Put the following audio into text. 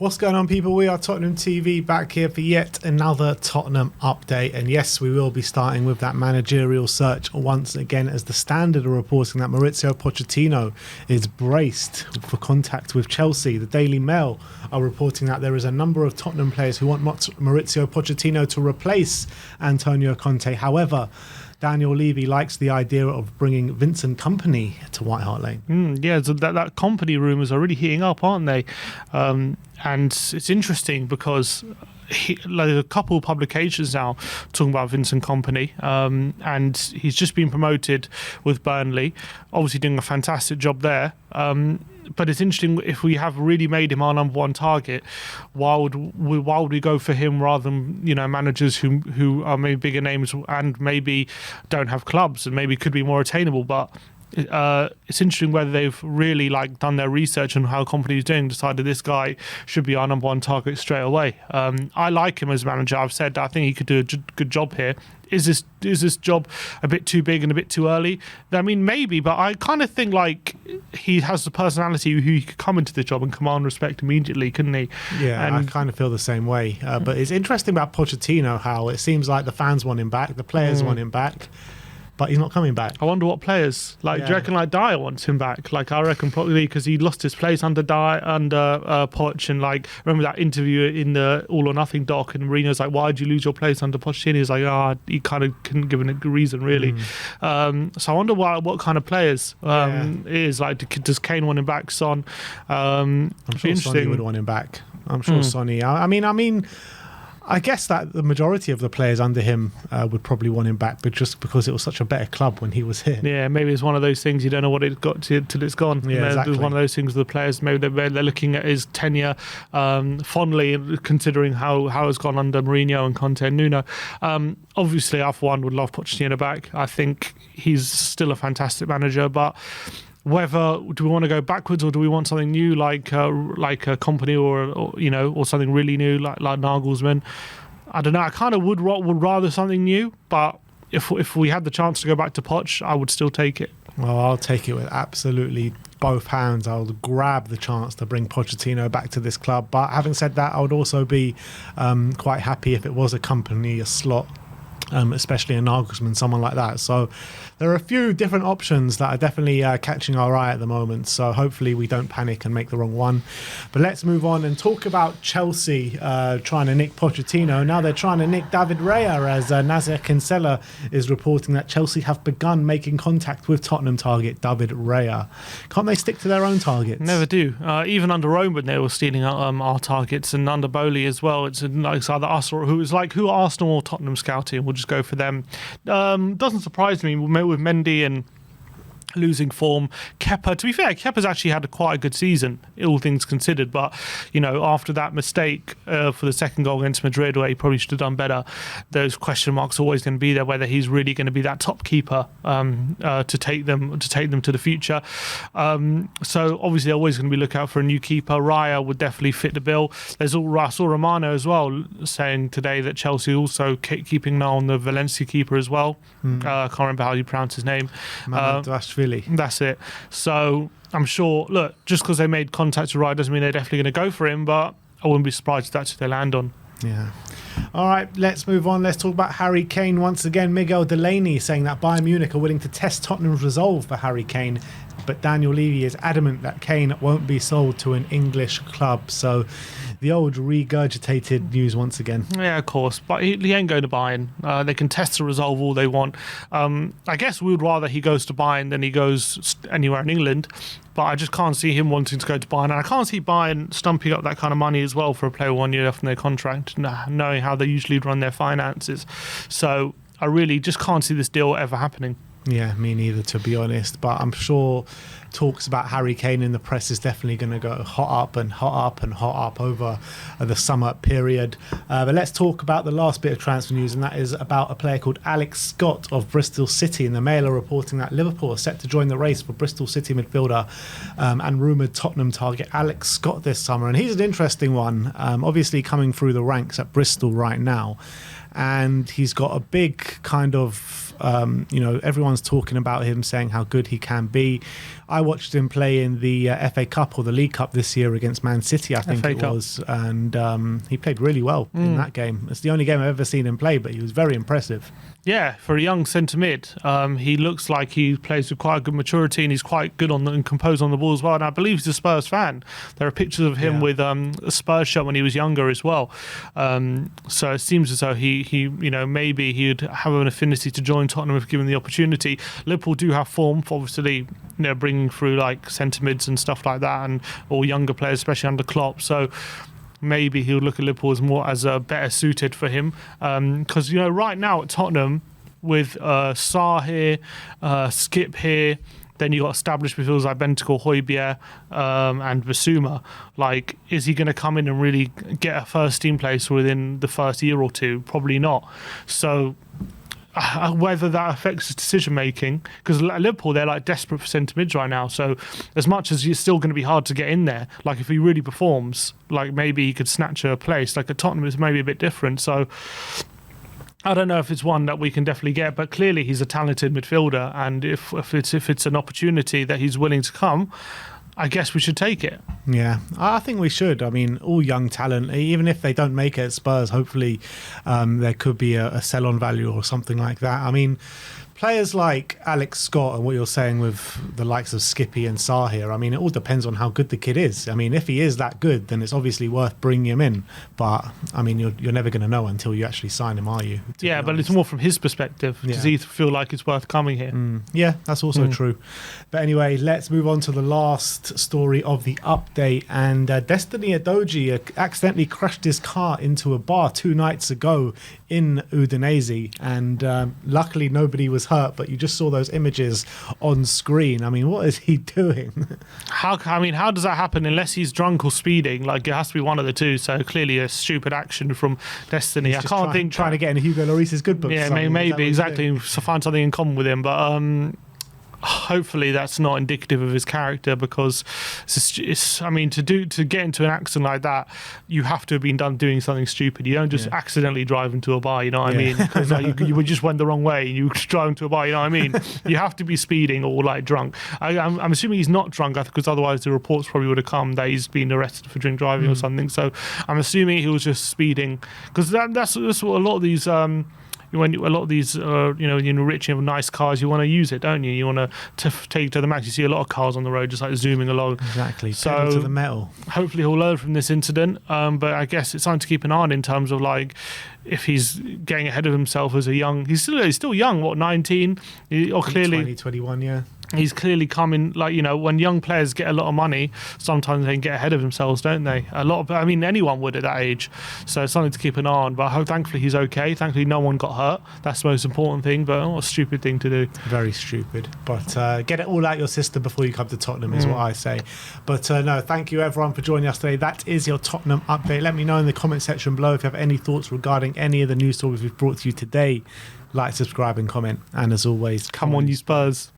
What's going on, people? We are Tottenham TV, back here for yet another Tottenham update. And yes, we will be starting with that managerial search once again, as the Standard are reporting that Mauricio Pochettino is braced for contact with Chelsea. The Daily Mail are reporting that there is a number of Tottenham players who want Mauricio Pochettino to replace Antonio Conte. However, Daniel Levy likes the idea of bringing Vincent Kompany to White Hart Lane. Yeah, so that Kompany rumours are really heating up, aren't they? And it's interesting because there's a couple of publications now talking about Vincent Kompany, and he's just been promoted with Burnley, obviously doing a fantastic job there. But it's interesting, if we have really made him our number one target, why would we go for him rather than managers who are maybe bigger names and maybe don't have clubs and maybe could be more attainable? But it's interesting whether they've really done their research on how Kompany is doing, decided this guy should be our number one target straight away. I like him as manager. I've said I think he could do a good job here. Is this job a bit too big and a bit too early? I mean, maybe, but I kind of think he has the personality who he could come into the job and command respect immediately, couldn't he? Yeah, and I kind of feel the same way. But it's interesting about Pochettino, how it seems like the fans want him back, the players want him back, but he's not coming back. I wonder what players. Do you reckon Dyer wants him back? I reckon probably because he lost his place under Poch, and remember that interview in the All or Nothing doc, and Mourinho's like, why did you lose your place under Pochettino? He's like, he kind of couldn't give a good reason, really. So I wonder what kind of players it is. Does Kane want him back, Son? I'm sure Sonny would want him back. I'm sure Sonny. I mean, I guess that the majority of the players under him would probably want him back, but just because it was such a better club when he was here. Yeah, maybe it's one of those things you don't know what it got to till it's gone. Yeah, exactly. It's one of those things with the players. Maybe they're looking at his tenure fondly, considering how it's gone under Mourinho and Conte and Nuno. Obviously, I for one would love Pochettino back. I think he's still a fantastic manager, but whether do we want to go backwards or do we want something new like a Kompany or something really new like Nagelsmann? I don't know. I kind of would rather something new, but if we had the chance to go back to Poch, I would still take it. Well, I'll take it with absolutely both hands. I'll grab the chance to bring Pochettino back to this club. But having said that, I would also be quite happy if it was a Kompany, a slot, especially a Nagelsmann, someone like that. So there are a few different options that are definitely catching our eye at the moment. So hopefully we don't panic and make the wrong one. But let's move on and talk about Chelsea trying to nick Pochettino. Now they're trying to nick David Raya, as Nasser Kinsella is reporting that Chelsea have begun making contact with Tottenham target David Raya. Can't they stick to their own targets? Never do. Even under Roman, they were stealing our targets, and under Bowley as well. It's either us or who are Arsenal or Tottenham scouting. We'll just go for them. Doesn't surprise me with Mendy and losing form. Kepa, to be fair, Kepa's actually had quite a good season, all things considered, but after that mistake for the second goal against Madrid, where he probably should have done better, those question marks are always going to be there, whether he's really going to be that top keeper to take them to the future. So obviously they're always going to be looking out for a new keeper. Raya would definitely fit the bill. There's I saw Romano as well saying today that Chelsea also keeping an eye on the Valencia keeper as well. I can't remember how you pronounce his name. That's it. So I'm sure, look, just because they made contact with Raya doesn't mean they're definitely going to go for him, but I wouldn't be surprised if that's what they land on. Yeah. All right, let's move on. Let's talk about Harry Kane once again. Miguel Delaney saying that Bayern Munich are willing to test Tottenham's resolve for Harry Kane, but Daniel Levy is adamant that Kane won't be sold to an English club. So the old regurgitated news once again. Yeah, of course, but he ain't going to Bayern. They can test the resolve all they want. I guess we would rather he goes to Bayern than he goes anywhere in England, but I just can't see him wanting to go to Bayern, and I can't see Bayern stumping up that kind of money as well for a player 1 year left in their contract, knowing how they usually run their finances. So I really just can't see this deal ever happening. Yeah, me neither, to be honest. But I'm sure talks about Harry Kane in the press is definitely going to go hot up and hot up and hot up over the summer period. But let's talk about the last bit of transfer news, and that is about a player called Alex Scott of Bristol City. And the Mail are reporting that Liverpool are set to join the race for Bristol City midfielder and rumoured Tottenham target Alex Scott this summer. And he's an interesting one, obviously coming through the ranks at Bristol right now. And he's got a big kind of, everyone's talking about him, saying how good he can be. I watched him play in the FA Cup or the League Cup this year against Man City, I think FA it Cup. was, and he played really well in that game. It's the only game I've ever seen him play, but he was very impressive. Yeah, for a young centre mid, he looks like he plays with quite good maturity, and he's quite good and composed on the ball as well. And I believe he's a Spurs fan. There are pictures of him with a Spurs shirt when he was younger as well. So it seems as though he maybe he'd have an affinity to join Tottenham if given the opportunity. Liverpool do have form for obviously bringing through like centre mids and stuff like that, and all younger players, especially under Klopp. So maybe he'll look at Liverpool as better suited for him, because right now at Tottenham with Sarr here, Skip here, then you got established midfielders like Bentancur, Højbjerg, and Bissouma. Like, is he going to come in and really get a first team place within the first year or two? Probably not. So whether that affects his decision making, because Liverpool, they're like desperate for centre mids right now. So as much as it's still going to be hard to get in there, like if he really performs, like maybe he could snatch a place. Like at Tottenham, it's maybe a bit different. So I don't know if it's one that we can definitely get, but clearly he's a talented midfielder, and if it's an opportunity that he's willing to come, I guess we should take it. Yeah, I think we should. I mean, all young talent, even if they don't make it at Spurs, hopefully there could be a sell-on value or something like that. I mean, players like Alex Scott and what you're saying with the likes of Skippy and Sarr here, I mean, it all depends on how good the kid is. I mean, if he is that good, then it's obviously worth bringing him in. But, I mean, you're never going to know until you actually sign him, are you? Yeah, but it's more from his perspective. Does he feel like it's worth coming here? Yeah, that's also true. But anyway, let's move on to the last story of the update. And Destiny Adoji accidentally crashed his car into a bar 2 nights ago in Udinese. And luckily nobody was hurt, but you just saw those images on screen. I mean, what is he doing? How does that happen unless he's drunk or speeding? Like, it has to be one of the two. So clearly a stupid action from Destiny. I can't think trying to get in Hugo Lloris's good books. Yeah, maybe exactly. Find something in common with him, but hopefully that's not indicative of his character, because to get into an accident like that, you have to have been doing something stupid. You don't just accidentally drive into a bar, you know what I mean? Because you just went the wrong way and you drive into a bar, you know what I mean? You have to be speeding or like drunk. I'm assuming he's not drunk, because otherwise the reports probably would have come that he's been arrested for drink driving or something. So I'm assuming he was just speeding, because that's what a lot of these when a lot of these, rich and nice cars, you want to use it, don't you? You want to take it to the max. You see a lot of cars on the road just like zooming along. Exactly. So pedal to the metal. Hopefully he'll learn from this incident. But I guess it's something to keep an eye on in terms of like if he's getting ahead of himself as a young. He's still young. What, 19? Or clearly 2021. Yeah. He's clearly coming, when young players get a lot of money, sometimes they can get ahead of themselves, don't they? Anyone would at that age. So it's something to keep an eye on. But thankfully he's okay. Thankfully no one got hurt. That's the most important thing. But what a stupid thing to do. Very stupid. But get it all out your system before you come to Tottenham is what I say. But no, thank you everyone for joining us today. That is your Tottenham update. Let me know in the comment section below if you have any thoughts regarding any of the news stories we've brought to you today. Like, subscribe and comment. And as always, come on, you Spurs.